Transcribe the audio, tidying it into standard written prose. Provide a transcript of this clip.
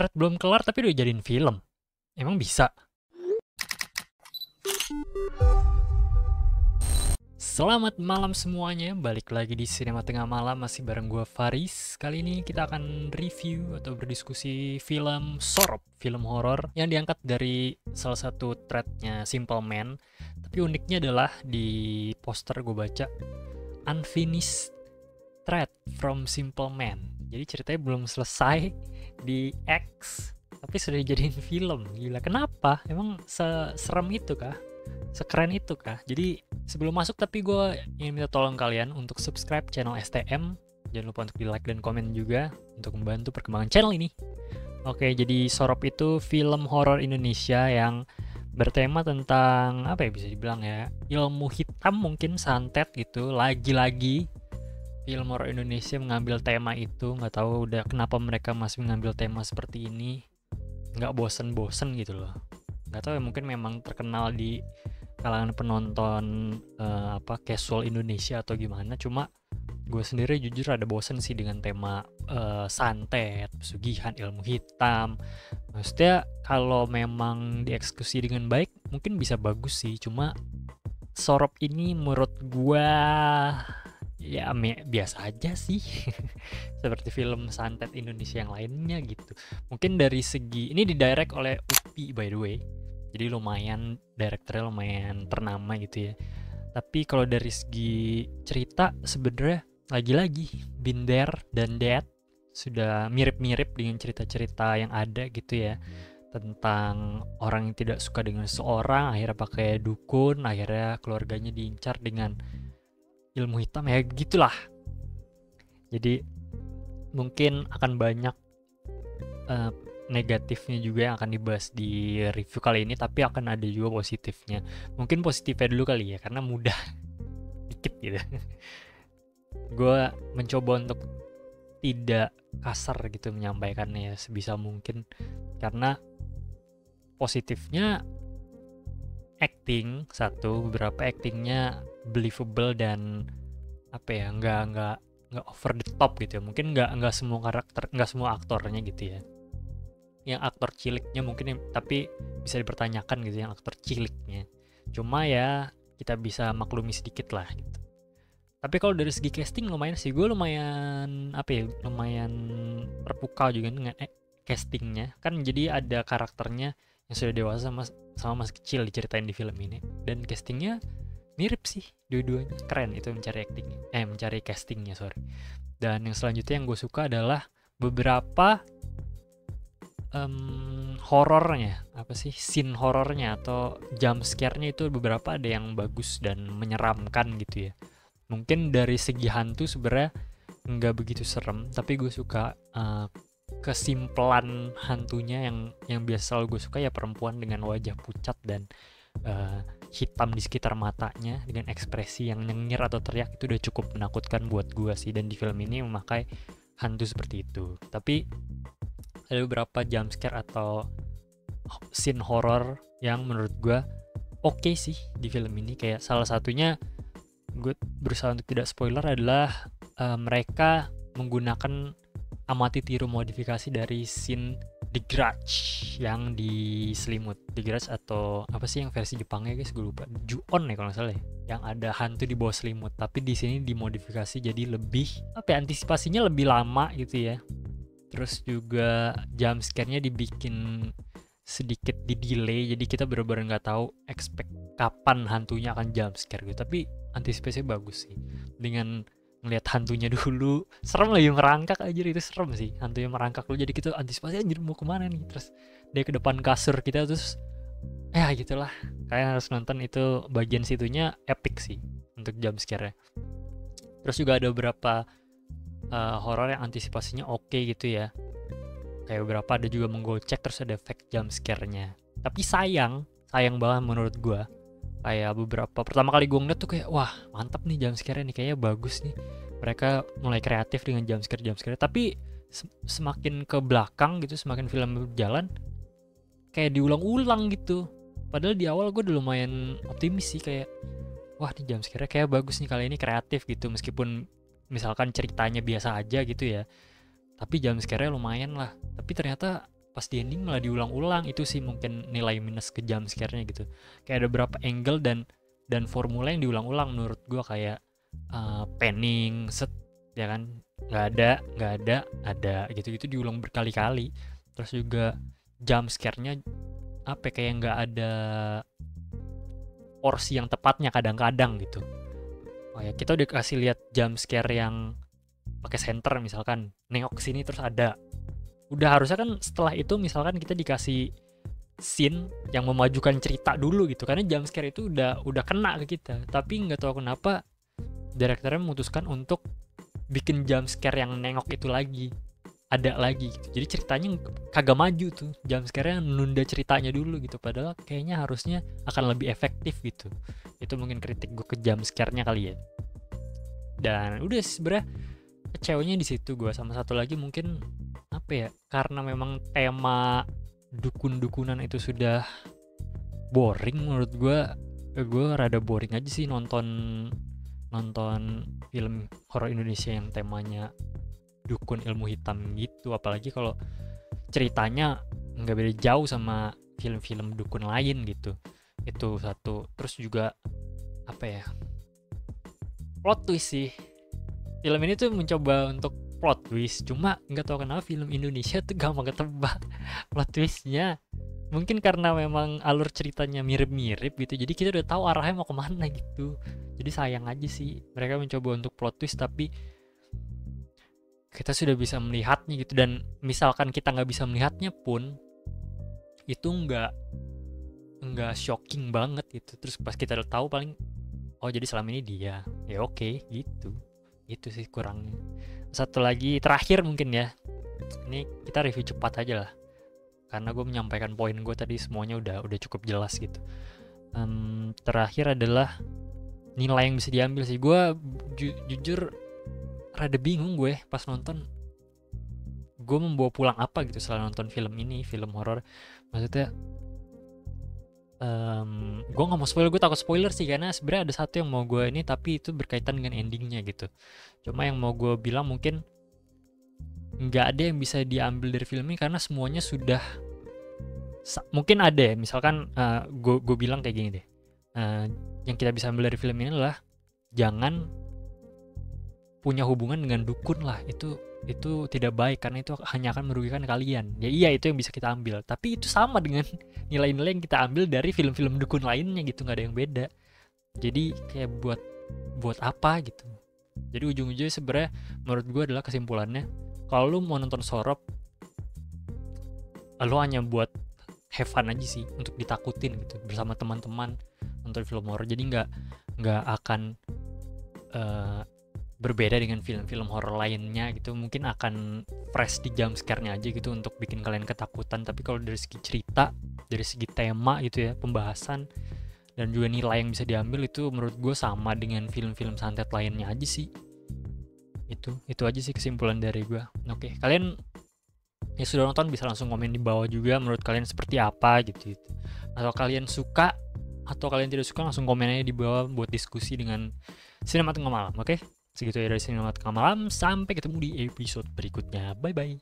thread belum kelar tapi udah jadiin film. Emang bisa? Selamat malam semuanya, balik lagi di Sinema Tengah Malam, masih bareng gue Faris. Kali ini kita akan review atau berdiskusi film Sorop, film horor yang diangkat dari salah satu threadnya Simple Man. Tapi uniknya adalah di poster gue baca Unfinished Thread from Simple Man. Jadi ceritanya belum selesai di X, tapi sudah dijadiin film. Gila, kenapa? Emang serem itu kah? Sekeren itu kah? Jadi sebelum masuk, tapi gue ingin minta tolong kalian untuk subscribe channel STM. Jangan lupa untuk di like dan komen juga untuk membantu perkembangan channel ini. Oke, jadi Sorop itu film horor Indonesia yang bertema tentang apa ya, bisa dibilang ya, ilmu hitam, mungkin santet gitu. Lagi-lagi film horor Indonesia mengambil tema itu. Nggak tahu udah kenapa mereka masih mengambil tema seperti ini. Nggak bosen-bosen gitu loh. Nggak tahu ya, mungkin memang terkenal di kalangan penonton casual Indonesia atau gimana. Cuma gue sendiri jujur ada bosen sih dengan tema santet, pesugihan, ilmu hitam. Maksudnya kalau memang dieksekusi dengan baik mungkin bisa bagus sih. Cuma Sorop ini menurut gue ya biasa aja sih. Seperti film santet Indonesia yang lainnya gitu. Mungkin dari segi ini didirect oleh Upi by the way, jadi lumayan direkturnya lumayan ternama gitu ya. Tapi kalau dari segi cerita sebenarnya lagi-lagi Binder dan Dead sudah mirip-mirip dengan cerita-cerita yang ada gitu ya, tentang orang yang tidak suka dengan seseorang akhirnya pakai dukun, akhirnya keluarganya diincar dengan ilmu hitam ya gitulah. Jadi mungkin akan banyak negatifnya juga yang akan dibahas di review kali ini, tapi akan ada juga positifnya. Mungkin positifnya dulu kali ya, karena mudah dikit gitu. Gue mencoba untuk tidak kasar gitu menyampaikannya ya, sebisa mungkin. Karena positifnya acting satu, beberapa actingnya believable dan apa ya, nggak over the top gitu ya. Mungkin nggak semua karakter, nggak semua aktornya gitu ya. Yang aktor ciliknya mungkin, tapi bisa dipertanyakan gitu yang aktor ciliknya. Cuma ya kita bisa maklumi sedikit lah gitu. Tapi kalau dari segi casting lumayan sih, gue lumayan lumayan terpukau juga dengan castingnya. Kan jadi ada karakternya yang sudah dewasa sama masih kecil diceritain di film ini, dan castingnya mirip sih dua-duanya. Keren itu mencari castingnya, sorry. Dan yang selanjutnya yang gue suka adalah beberapa horornya, scene horornya atau jump scare-nya itu beberapa ada yang bagus dan menyeramkan gitu ya. Mungkin dari segi hantu sebenarnya nggak begitu serem, tapi gue suka kesimpulan hantunya yang biasa gue suka ya, perempuan dengan wajah pucat dan hitam di sekitar matanya dengan ekspresi yang nyengir atau teriak, itu udah cukup menakutkan buat gue sih. Dan di film ini memakai hantu seperti itu. Tapi ada beberapa jump scare atau scene horror yang menurut gue oke sih di film ini. Kayak salah satunya, gue berusaha untuk tidak spoiler, adalah mereka menggunakan amati tiru modifikasi dari scene The Grudge yang di selimut. The Grudge atau apa sih yang versi Jepangnya guys, gue lupa. Ju-on ya kalau nggak salah ya, yang ada hantu di bawah selimut. Tapi di sini dimodifikasi jadi lebih antisipasinya lebih lama gitu ya. Terus juga jump scare-nya dibikin sedikit di delay, jadi kita benar-benar nggak tahu expect kapan hantunya akan jump scare gitu. Tapi antisipasinya bagus sih, dengan ngelihat hantunya dulu serem, lagi merangkak aja, itu serem sih hantunya merangkak dulu, jadi kita antisipasi anjir mau kemana nih, terus dia ke depan kasur kita, terus ya gitulah. Kalian harus nonton, itu bagian situnya epic sih untuk jump scare-nya. Terus juga ada beberapa horor yang antisipasinya oke gitu ya, kayak beberapa ada juga menggocek, terus ada efek jump scare-nya. Tapi sayang banget menurut gue, kayak beberapa pertama kali gue ngeliat tuh kayak wah mantap nih jump scare-nya nih, kayaknya bagus nih, mereka mulai kreatif dengan jump scare. Tapi semakin ke belakang gitu, semakin film berjalan kayak diulang-ulang gitu. Padahal di awal gue udah lumayan optimis sih, kayak wah nih jump scare-nya kayak bagus nih, kali ini kreatif gitu, meskipun misalkan ceritanya biasa aja gitu ya, tapi jump scare-nya lumayan lah. Tapi ternyata pas di ending malah diulang-ulang. Itu sih mungkin nilai minus ke jump scare-nya gitu. Kayak ada beberapa angle dan formula yang diulang-ulang menurut gua, kayak panning set ya kan, nggak ada gitu-gitu diulang berkali-kali. Terus juga jump scare-nya apa ya, kayak nggak ada porsi yang tepatnya kadang-kadang gitu. Oh ya, kita udah kasih lihat jump scare yang pakai center misalkan, nengok ke sini terus ada. Udah harusnya kan setelah itu misalkan kita dikasih scene yang memajukan cerita dulu gitu, karena jump scare itu udah kena ke kita. Tapi nggak tahu kenapa direkturnya memutuskan untuk bikin jump scare yang nengok itu lagi ada lagi gitu. Jadi ceritanya kagak maju tuh, jump scare-nya nunda ceritanya dulu gitu, padahal kayaknya harusnya akan lebih efektif gitu. Itu mungkin kritik gue ke jump scare-nya kali ya. Dan udah sebenarnya kecewanya di situ gue. Sama satu lagi mungkin apa ya, karena memang tema dukun-dukunan itu sudah boring menurut gue rada boring aja sih nonton film horor Indonesia yang temanya dukun ilmu hitam gitu. Apalagi kalau ceritanya nggak beda jauh sama film-film dukun lain gitu. Itu satu. Terus juga apa ya, plot twist sih. Film ini tuh mencoba untuk plot twist, cuma nggak tahu kenapa film Indonesia tuh gampang ketebak plot twistnya. Mungkin karena memang alur ceritanya mirip-mirip gitu, jadi kita udah tahu arahnya mau kemana gitu. Jadi sayang aja sih mereka mencoba untuk plot twist tapi kita sudah bisa melihatnya gitu. Dan misalkan kita nggak bisa melihatnya pun itu nggak shocking banget gitu. Terus pas kita udah tahu paling oh jadi selama ini dia, ya oke gitu. Itu sih kurangnya. Satu lagi terakhir mungkin ya, ini kita review cepat aja lah karena gue menyampaikan poin gue tadi semuanya udah cukup jelas gitu. Terakhir adalah nilai yang bisa diambil sih. Gue jujur rada bingung gue pas nonton, gue membawa pulang apa gitu setelah nonton film ini, film horor. Maksudnya gue nggak mau spoiler, gue takut spoiler sih karena sebenarnya ada satu yang mau gue ini tapi itu berkaitan dengan endingnya gitu. Cuma yang mau gue bilang mungkin nggak ada yang bisa diambil dari film ini karena semuanya sudah mungkin ada ya, misalkan gue bilang kayak gini deh, yang kita bisa ambil dari film ini adalah jangan punya hubungan dengan dukun lah. Itu tidak baik karena itu hanya akan merugikan kalian. Ya iya, itu yang bisa kita ambil, tapi itu sama dengan nilai-nilai yang kita ambil dari film-film dukun lainnya gitu, nggak ada yang beda. Jadi kayak buat apa gitu. Jadi ujung-ujungnya sebenarnya menurut gue adalah kesimpulannya, kalau lu mau nonton sorop, lu hanya buat have fun aja sih, untuk ditakutin gitu bersama teman-teman nonton film horor. Jadi nggak akan berbeda dengan film-film horor lainnya gitu. Mungkin akan fresh di jump scare-nya aja gitu untuk bikin kalian ketakutan. Tapi kalau dari segi cerita, dari segi tema gitu ya, pembahasan dan juga nilai yang bisa diambil, itu menurut gue sama dengan film-film santet lainnya aja sih. Itu aja sih kesimpulan dari gue. Oke, kalian yang sudah nonton bisa langsung komen di bawah juga menurut kalian seperti apa gitu. Atau kalian suka atau kalian tidak suka, langsung komen aja di bawah buat diskusi dengan Sinema Tengah Malam. Oke, segitu ya dari Sinema Tengah Malam. Sampai ketemu di episode berikutnya. Bye bye.